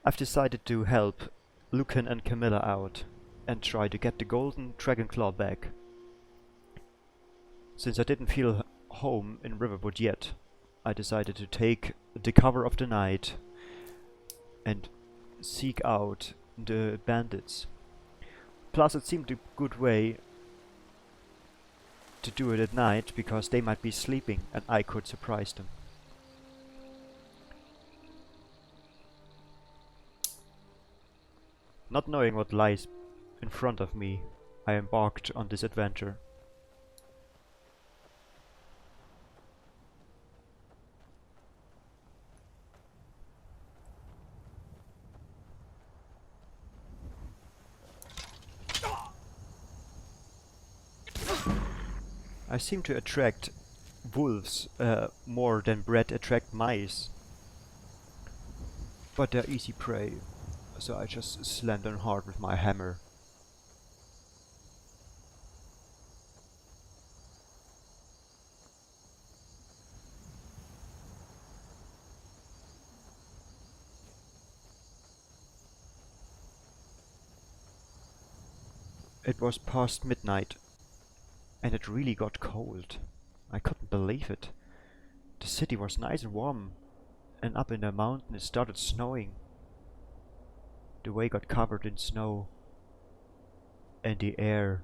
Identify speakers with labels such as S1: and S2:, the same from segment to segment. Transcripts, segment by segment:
S1: I've decided to help Lucan and Camilla out and try to get the golden dragon claw back. Since I didn't feel home in Riverwood yet, I decided to take the cover of the night and seek out the bandits. Plus it seemed a good way to do it at night, because they might be sleeping and I could surprise them. Not knowing what lies in front of me, I embarked on this adventure. I seem to attract wolves more than bread attract mice. But they're easy prey, so I just slam them hard with my hammer. It was past midnight, and it really got cold. I couldn't believe it. The city was nice and warm, and up in the mountain it started snowing. The way got covered in snow, and the air,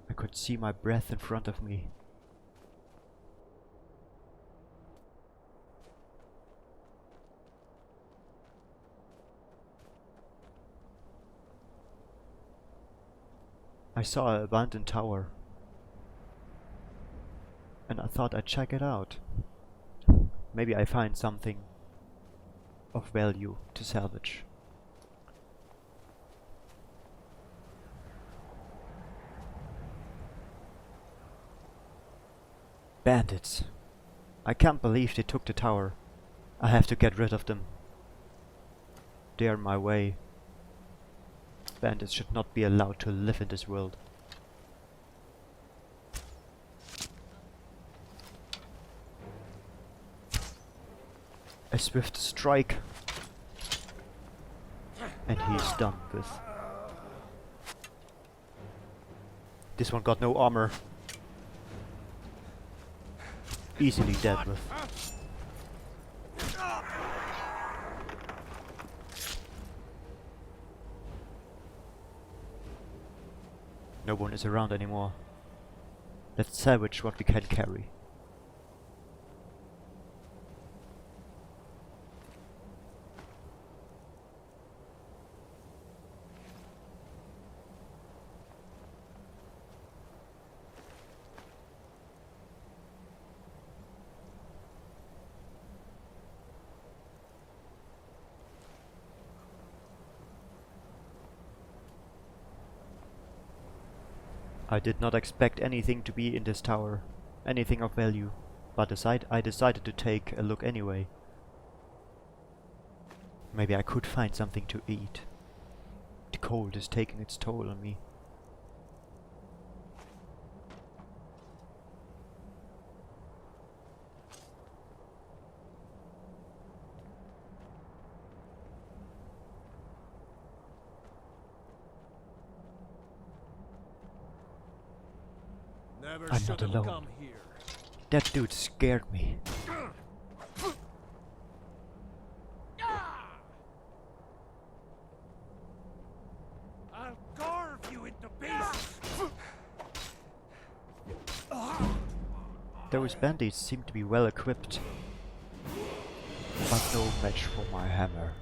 S1: I could see my breath in front of me. I saw an abandoned tower, and I thought I'd check it out. Maybe I find something of value to salvage. Bandits! I can't believe they took the tower. I have to get rid of them. They're in my way. Bandits should not be allowed to live in this world. A swift strike, and he's done with. This one got no armor. Easily dead with. No one is around anymore. Let's salvage what we can carry. I did not expect anything to be in this tower, anything of value, but I decided to take a look anyway. Maybe I could find something to eat. The cold is taking its toll on me. I'm not alone. That dude scared me.
S2: I'll carve you into pieces.
S1: Those bandits seem to be well equipped, but no match for my hammer.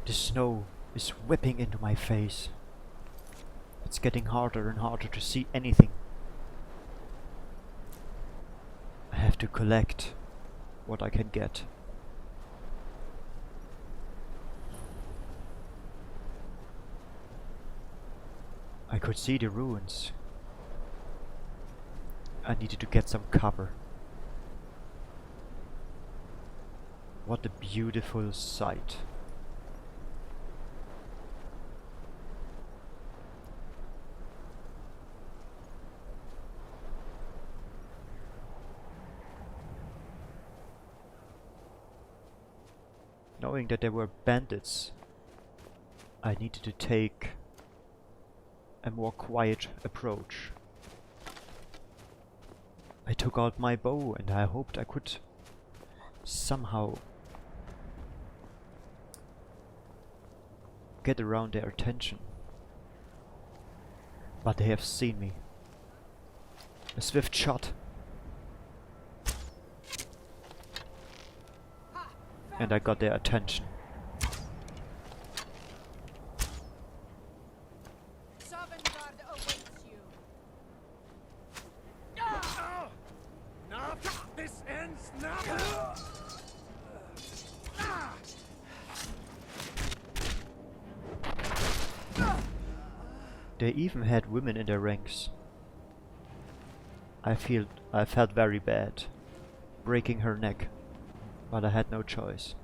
S1: The snow is whipping into my face. It's getting harder and harder to see anything. I have to collect what I can get. I could see the ruins. I needed to get some cover. What a beautiful sight. Knowing that there were bandits, I needed to take a more quiet approach. I took out my bow and I hoped I could somehow get around their attention. But they have seen me. A swift shot. And I got their attention.
S2: This ends now.
S1: They even had women in their ranks. I felt very bad, breaking her neck, but I had no choice.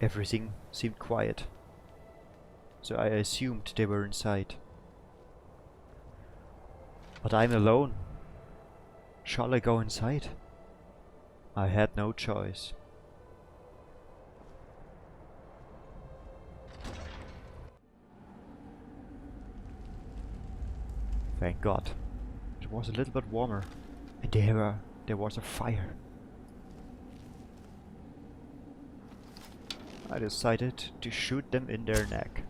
S1: Everything seemed quiet, so I assumed they were inside. But I'm alone. Shall I go inside? I had no choice. Thank God. It was a little bit warmer, and there was a fire. I decided to shoot them in their neck.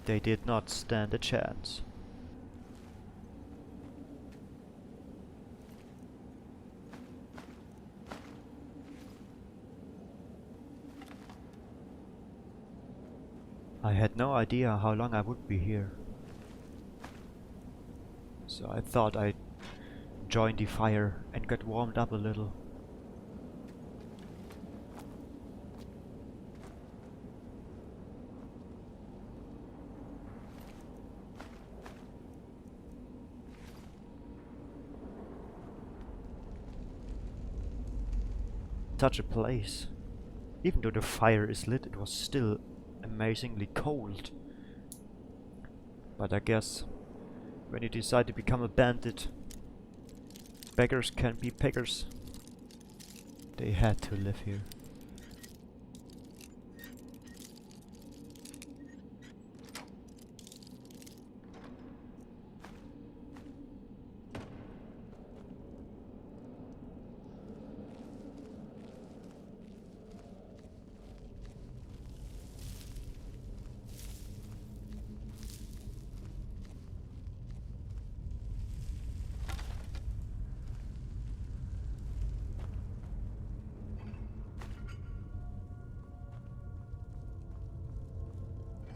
S1: They did not stand a chance. I had no idea how long I would be here. So I thought I'd join the fire and get warmed up a little. Such a place. Even though the fire is lit, it was still amazingly cold. But I guess when you decide to become a bandit, beggars can be beggars. They had to live here.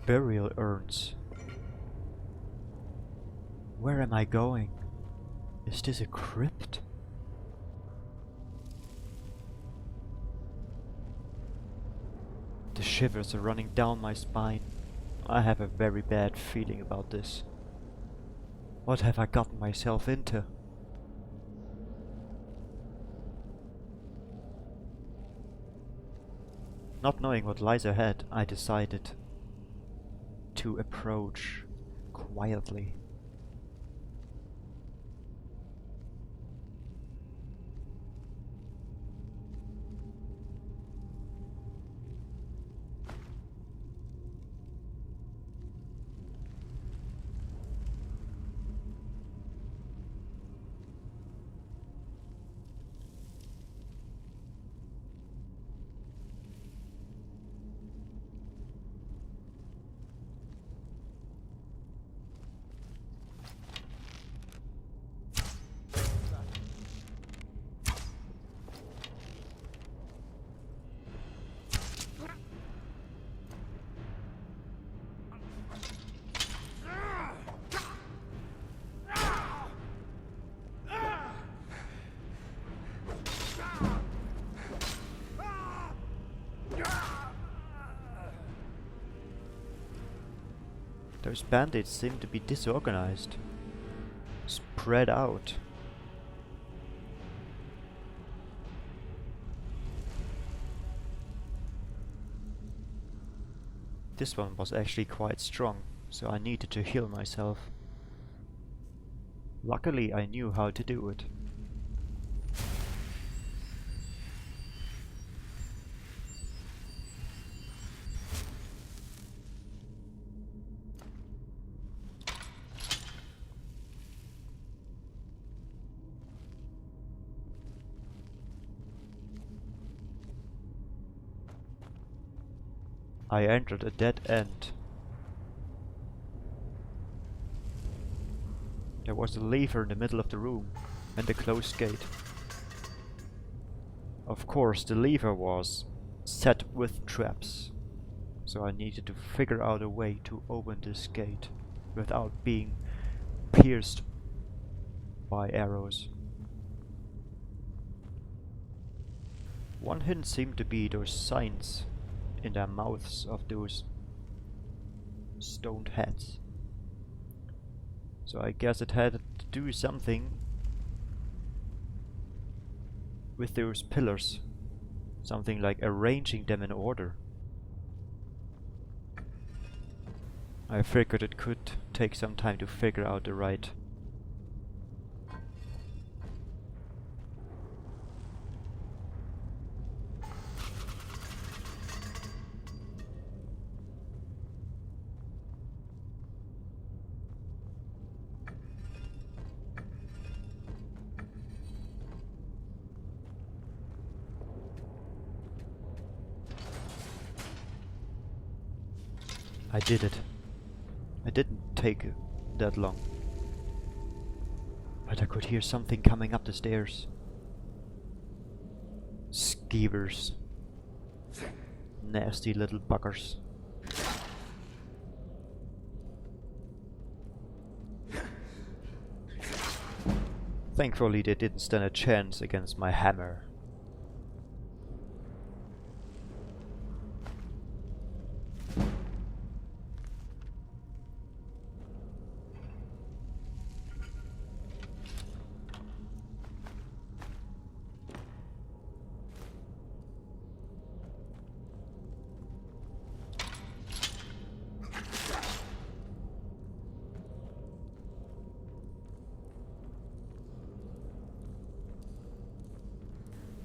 S1: Burial urns. Where am I going? Is this a crypt? The shivers are running down my spine. I have a very bad feeling about this. What have I gotten myself into? Not knowing what lies ahead, I decided to approach quietly. Those bandits seem to be disorganized. Spread out. This one was actually quite strong, so I needed to heal myself. Luckily I knew how to do it. I entered a dead end. There was a lever in the middle of the room and a closed gate. Of course, the lever was set with traps, so I needed to figure out a way to open this gate without being pierced by arrows. One hint seemed to be those signs in the mouths of those stoned heads. So I guess it had to do something with those pillars. Something like arranging them in order. I figured it could take some time to figure out the right. I did it. It didn't take that long. But I could hear something coming up the stairs. Shivers. Nasty little buggers. Thankfully they didn't stand a chance against my hammer.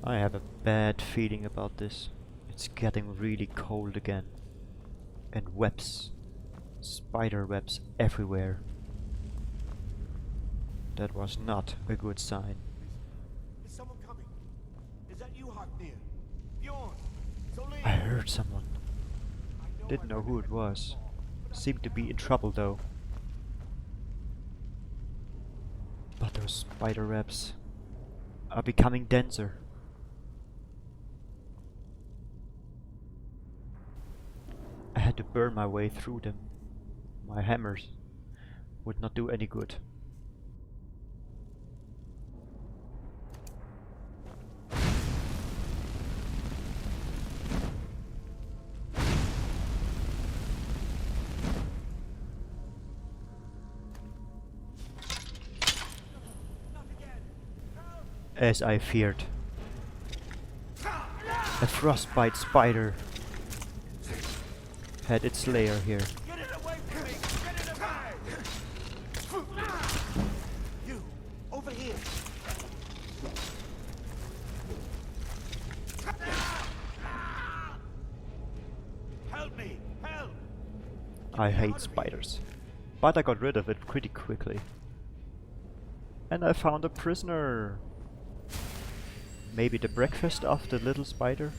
S1: I have a bad feeling about this. It's getting really cold again. And webs. Spider webs everywhere. That was not a good sign.
S2: Is someone coming? Is that you, Haknir? Bjorn? Solene?
S1: I heard someone. Didn't know who it was. Seemed to be in trouble though. But those spider webs are becoming denser. I had to burn my way through them. My hammers would not do any good. As I feared. A frostbite spider had its lair here.
S2: Get it away from me! Get it away! You, over here! Help me! Help!
S1: I hate spiders. But I got rid of it pretty quickly. And I found a prisoner! Maybe the breakfast of the little spider?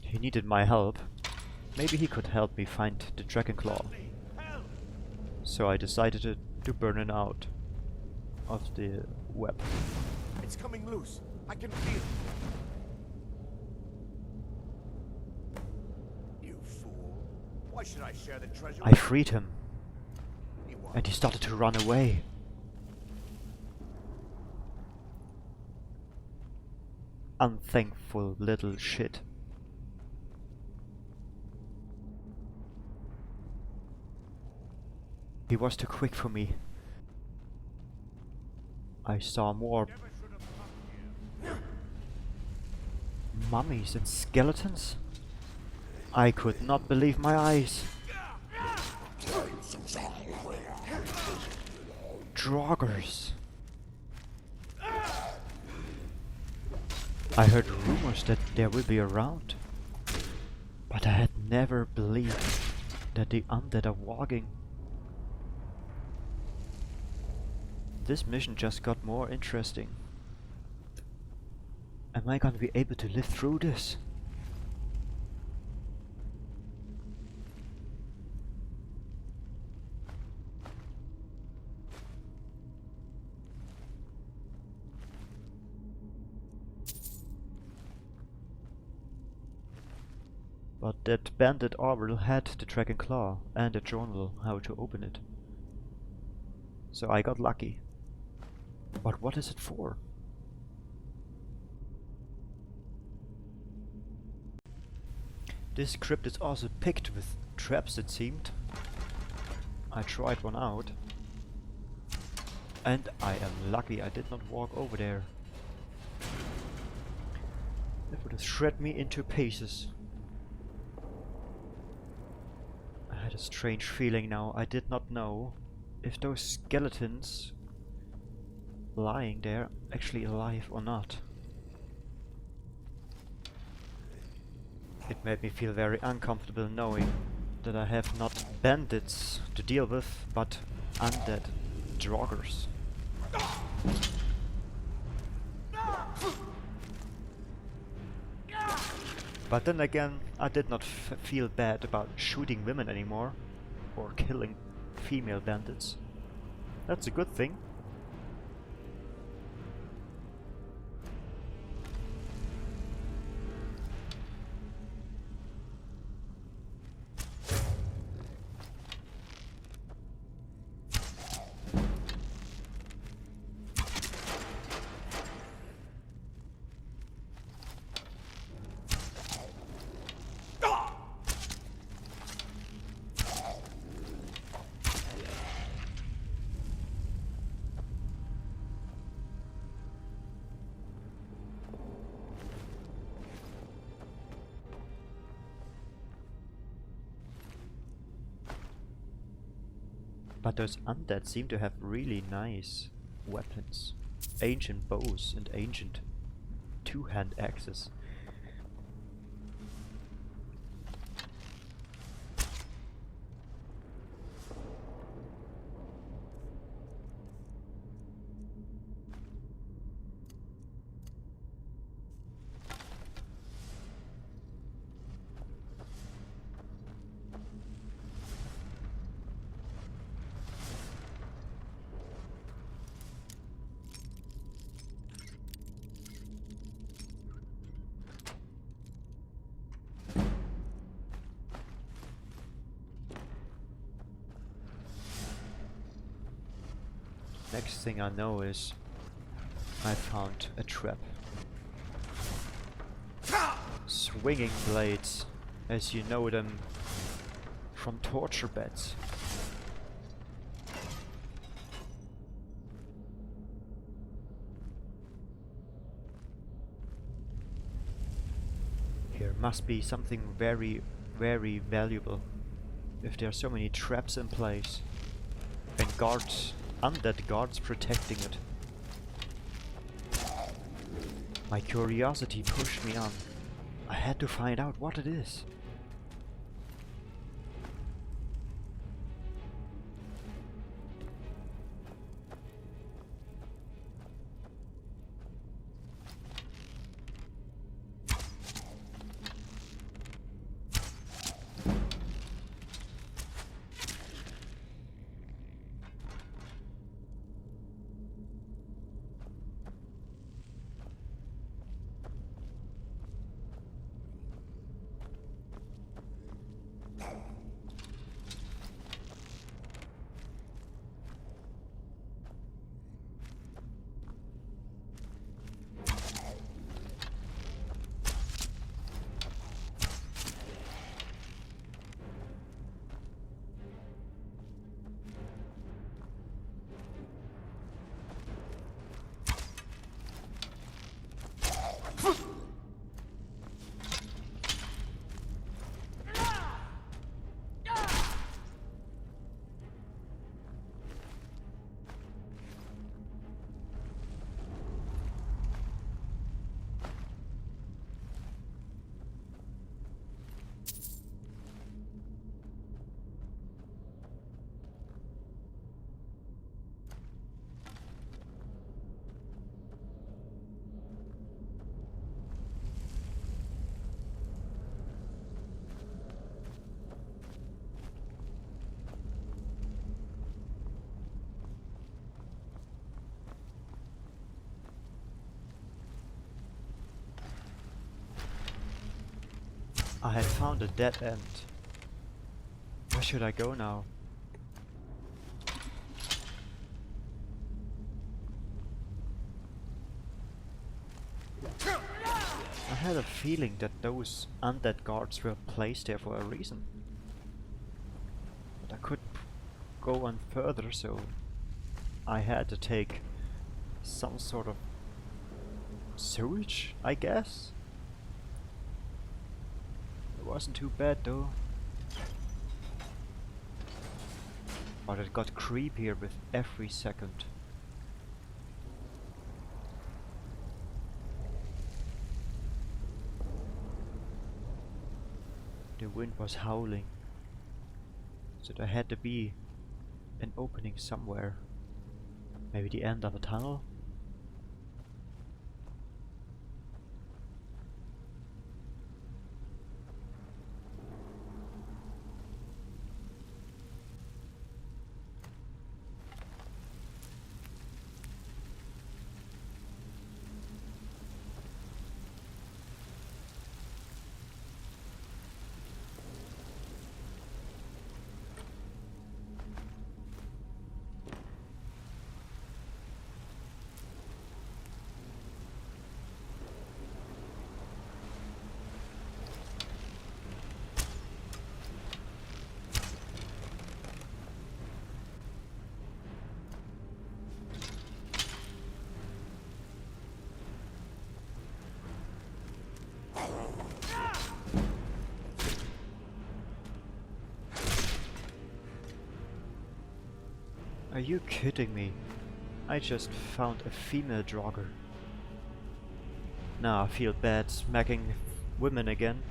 S1: He needed my help. Maybe he could help me find the dragon claw. So I decided to burn it out of the web.
S2: It's coming loose. I can feel it. You fool. Why should I share the treasure?
S1: I freed him. And he started to run away. Unthankful little shit. He was too quick for me. I saw more
S2: Never should have come here.
S1: mummies and skeletons. I could not believe my eyes. Draugrs. I heard rumors that they will be around, but I had never believed that the undead are walking. This mission just got more interesting. Am I gonna be able to live through this? But that bandit Orwell had the dragon claw and a journal how to open it. So I got lucky. But what is it for? This crypt is also picked with traps, it seemed. I tried one out. And I am lucky I did not walk over there. That would have shred me into pieces. I had a strange feeling now. I did not know if those skeletons lying there actually alive or not. It made me feel very uncomfortable knowing that I have not bandits to deal with, but undead draugrs. But then again, I did not feel bad about shooting women anymore, or killing female bandits. That's a good thing. But those undead seem to have really nice weapons. Ancient bows and ancient two-hand axes. Next thing I know is I found a trap. Swinging blades, as you know them from torture beds. Here must be something very, very valuable if there are so many traps in place and guards, undead guards protecting it. My curiosity pushed me on. I had to find out what it is. I had found a dead end. Where should I go now? I had a feeling that those undead guards were placed there for a reason. But I couldn't go on further, so I had to take some sort of sewage, I guess? It wasn't too bad though. But it got creepier with every second. The wind was howling, so there had to be an opening somewhere. Maybe the end of a tunnel? Are you kidding me? I just found a female Draugr. Now I feel bad smacking women again.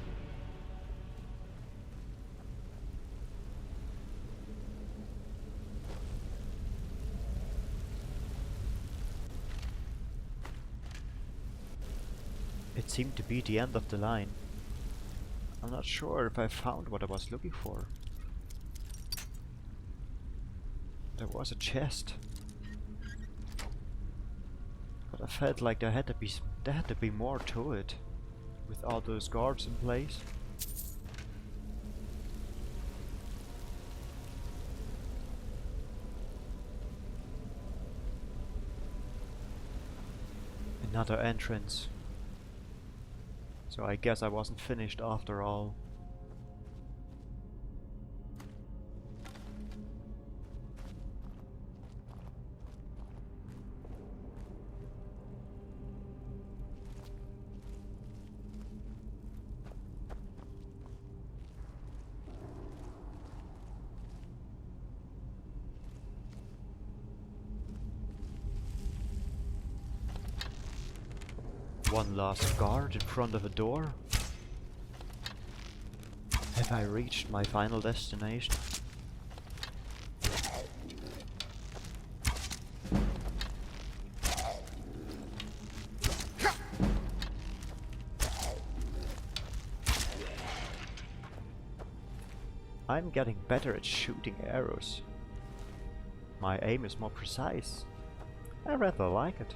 S1: It seemed to be the end of the line. I'm not sure if I found what I was looking for. There was a chest, but I felt like there had to be more to it, with all those guards in place. Another entrance. So I guess I wasn't finished after all. One last guard in front of a door. Have I reached my final destination? I'm getting better at shooting arrows. My aim is more precise. I rather like it.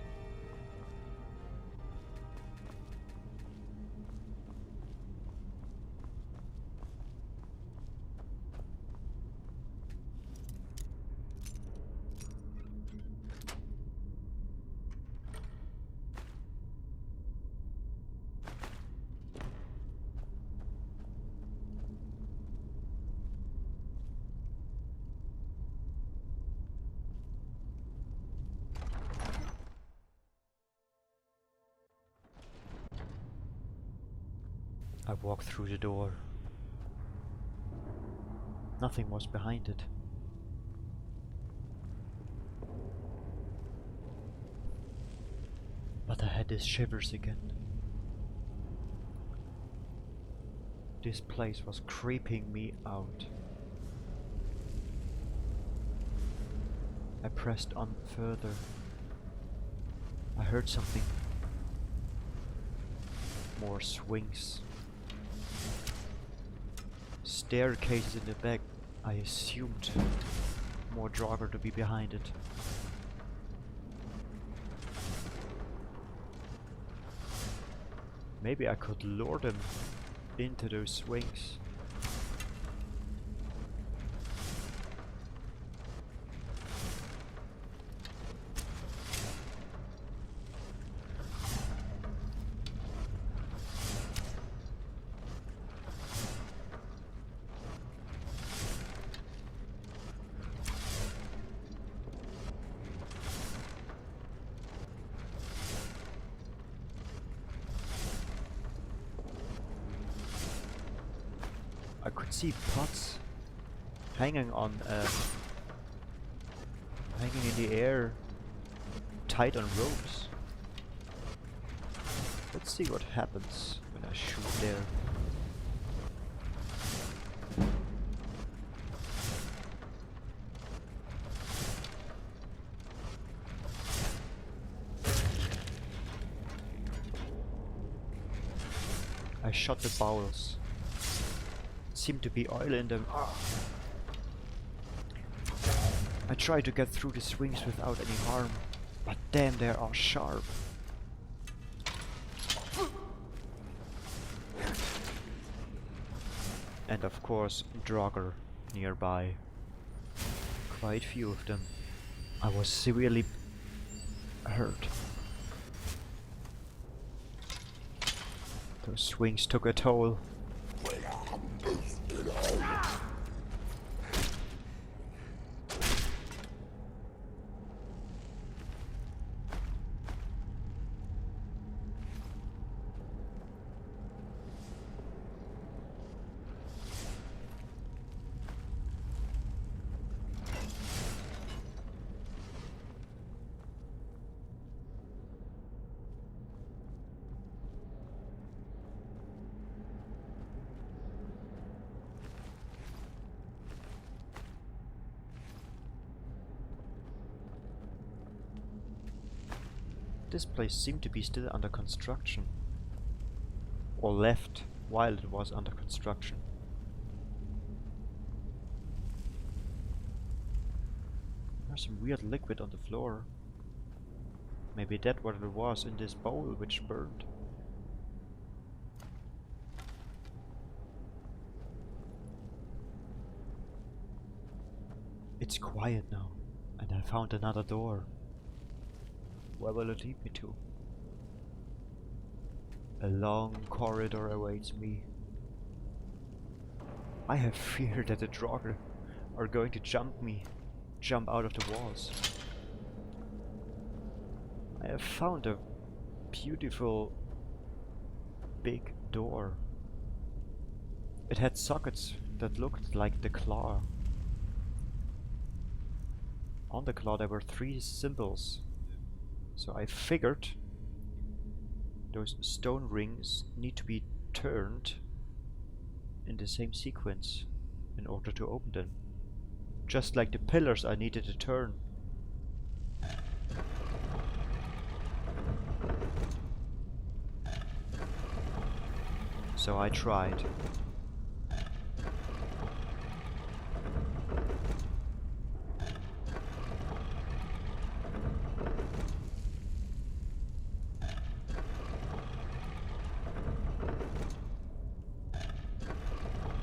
S1: I walked through the door. Nothing was behind it. But I had these shivers again. This place was creeping me out. I pressed on further. I heard something. More swings. Staircases in the back. I assumed more Draugr to be behind it. Maybe I could lure them into those swings. I could see pots hanging on, hanging in the air, tied on ropes. Let's see what happens when I shoot there. I shot the bowels. Seemed to be oil in them. I tried to get through the swings without any harm, but damn, they are sharp. And of course, Draugr nearby. Quite few of them. I was severely hurt. Those swings took a toll. This place seemed to be still under construction. Or left while it was under construction. There's some weird liquid on the floor. Maybe that's what it was in this bowl which burned. It's quiet now, and I found another door. Where will it lead me to? A long corridor awaits me. I have fear that the Draugr are going to jump out of the walls. I have found a beautiful big door. It had sockets that looked like the claw. On the claw there were 3 symbols. So I figured those stone rings need to be turned in the same sequence in order to open them. Just like the pillars I needed to turn. So I tried.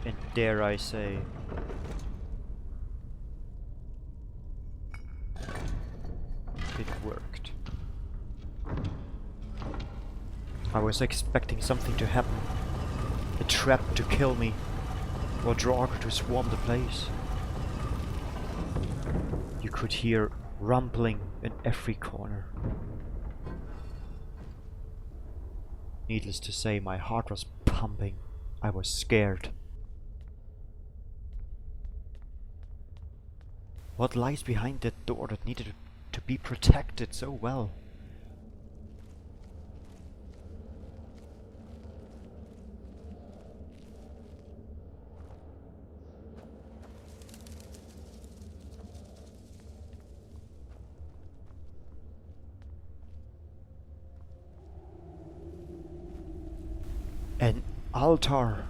S1: And dare I say, it worked. I was expecting something to happen. A trap to kill me, or Draugr to swarm the place. You could hear rumbling in every corner. Needless to say, my heart was pumping. I was scared. What lies behind that door that needed to be protected so well? An altar.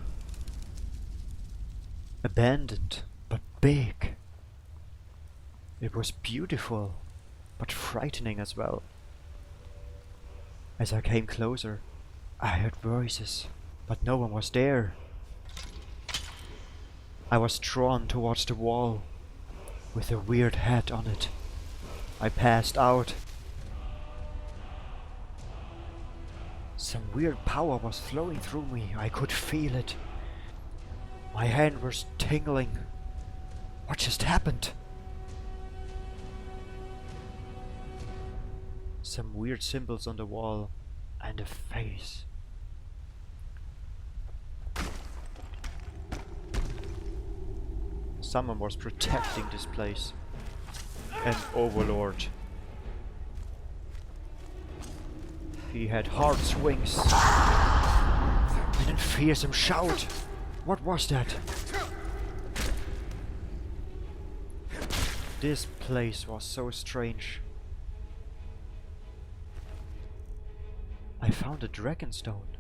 S1: Abandoned, but big. It was beautiful, but frightening as well. As I came closer, I heard voices, but no one was there. I was drawn towards the wall, with a weird head on it. I passed out. Some weird power was flowing through me. I could feel it. My hand was tingling. What just happened? Some weird symbols on the wall and a face. Someone was protecting this place. An overlord. He had hard swings and a fearsome shout. What was that? This place was so strange. I found a dragonstone.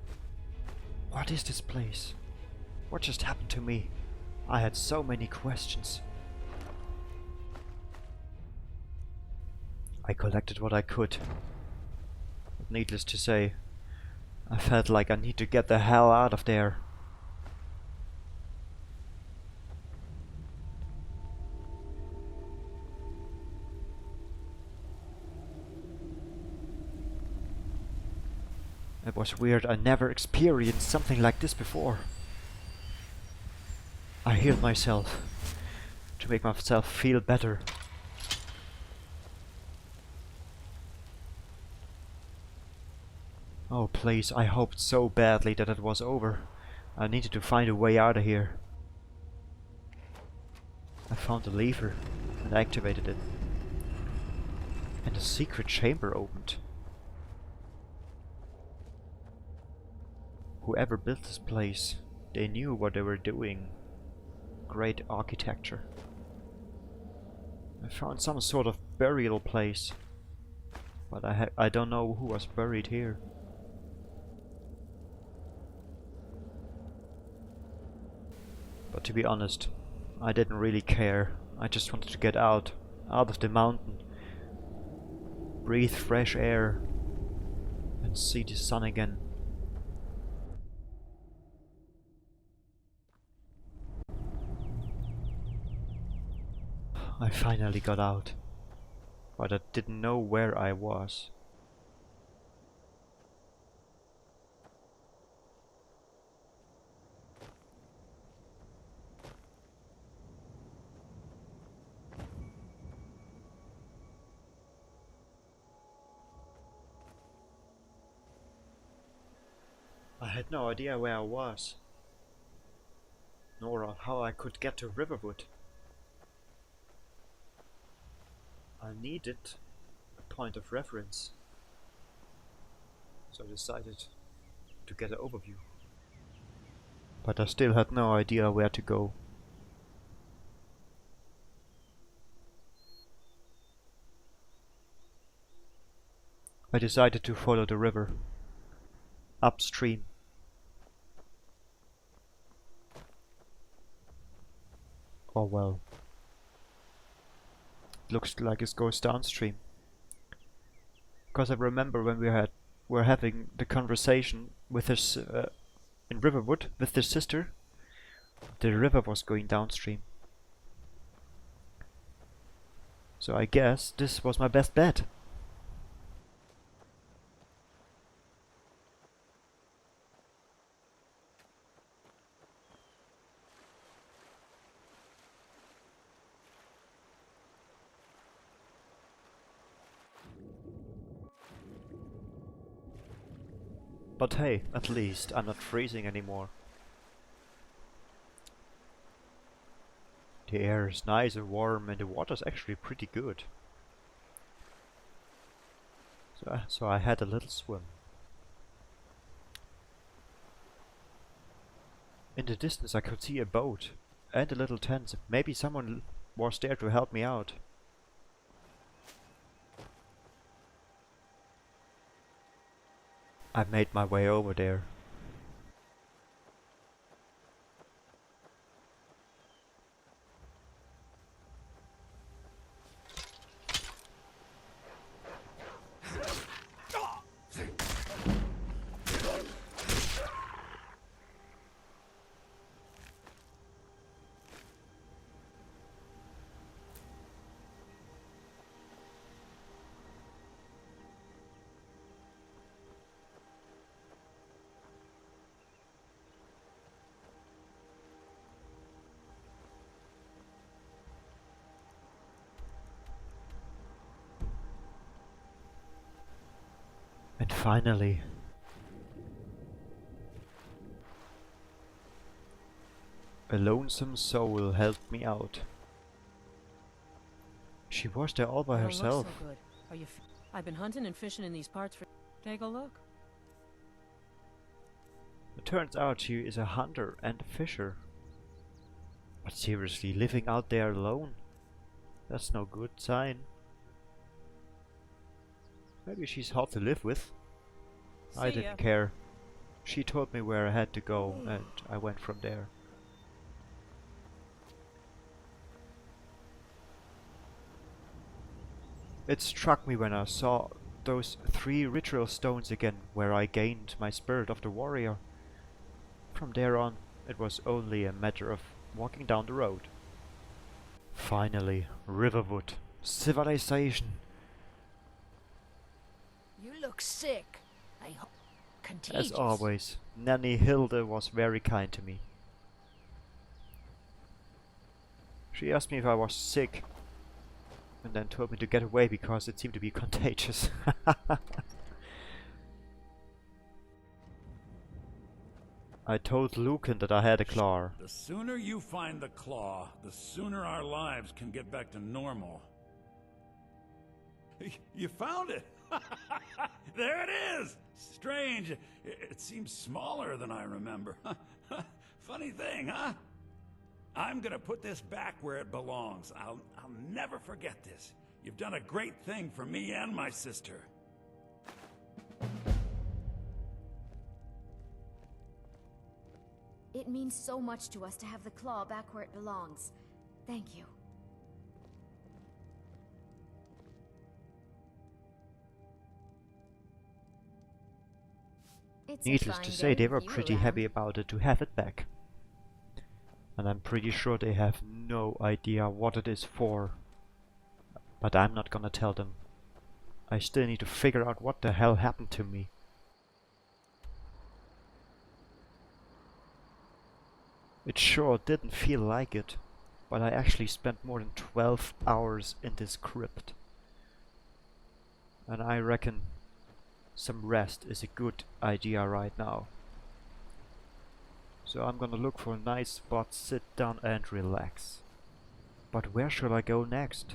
S1: What is this place? What just happened to me? I had so many questions. I collected what I could. But needless to say, I felt like I need to get the hell out of there. It was weird. I never experienced something like this before. I healed myself to make myself feel better. Oh please, I hoped so badly that it was over. I needed to find a way out of here. I found the lever and activated it. And a secret chamber opened. Whoever built this place, they knew what they were doing. Great architecture. I found some sort of burial place, but I don't know who was buried here. But to be honest, I didn't really care. I just wanted to get out of the mountain, breathe fresh air, and see the sun again. I finally got out, but I didn't know where I was. I had no idea where I was, nor how I could get to Riverwood. I needed a point of reference, so I decided to get an overview. But I still had no idea where to go. I decided to follow the river, upstream. Oh well. Looks like it goes downstream. Because I remember when we were having the conversation with his in Riverwood with his sister, the river was going downstream. So I guess this was my best bet. But hey, at least I'm not freezing anymore. The air is nice and warm and the water's actually pretty good. So I had a little swim. In the distance I could see a boat and a little tent. Maybe someone was there to help me out. I made my way over there. And finally, a lonesome soul helped me out. She was there all by
S3: They don't look
S1: herself.
S3: so good. Are you? I've been hunting and fishing in these parts for. Take a look.
S1: It turns out she is a hunter and a fisher. But seriously, living out there alone? That's no good sign. Maybe she's hard to live with. I
S3: See ya.
S1: didn't care. She told me where I had to go and I went from there. It struck me when I saw those 3 ritual stones again, where I gained my spirit of the warrior. From there on, it was only a matter of walking down the road. Finally, Riverwood. Civilization.
S4: You look sick. I hope contagious.
S1: As always, Nanny Hilde was very kind to me. She asked me if I was sick, and then told me to get away because it seemed to be contagious. I told Lucan that I had a claw.
S5: The sooner you find the claw, the sooner our lives can get back to normal. You found it! There it is! Strange. It seems smaller than I remember. Funny thing, huh? I'm gonna put this back where it belongs. I'll never forget this. You've done a great thing for me and my sister.
S4: It means so much to us to have the claw back where it belongs. Thank you. It's a
S1: Needless
S4: fine
S1: to say,
S4: day
S1: they
S4: with
S1: were
S4: you
S1: pretty
S4: around.
S1: happy about it to have it back. And I'm pretty sure they have no idea what it is for. But I'm not gonna tell them. I still need to figure out what the hell happened to me. It sure didn't feel like it, but I actually spent more than 12 hours in this crypt. And I reckon some rest is a good idea right now. So I'm gonna look for a nice spot, sit down and relax. But where shall I go next?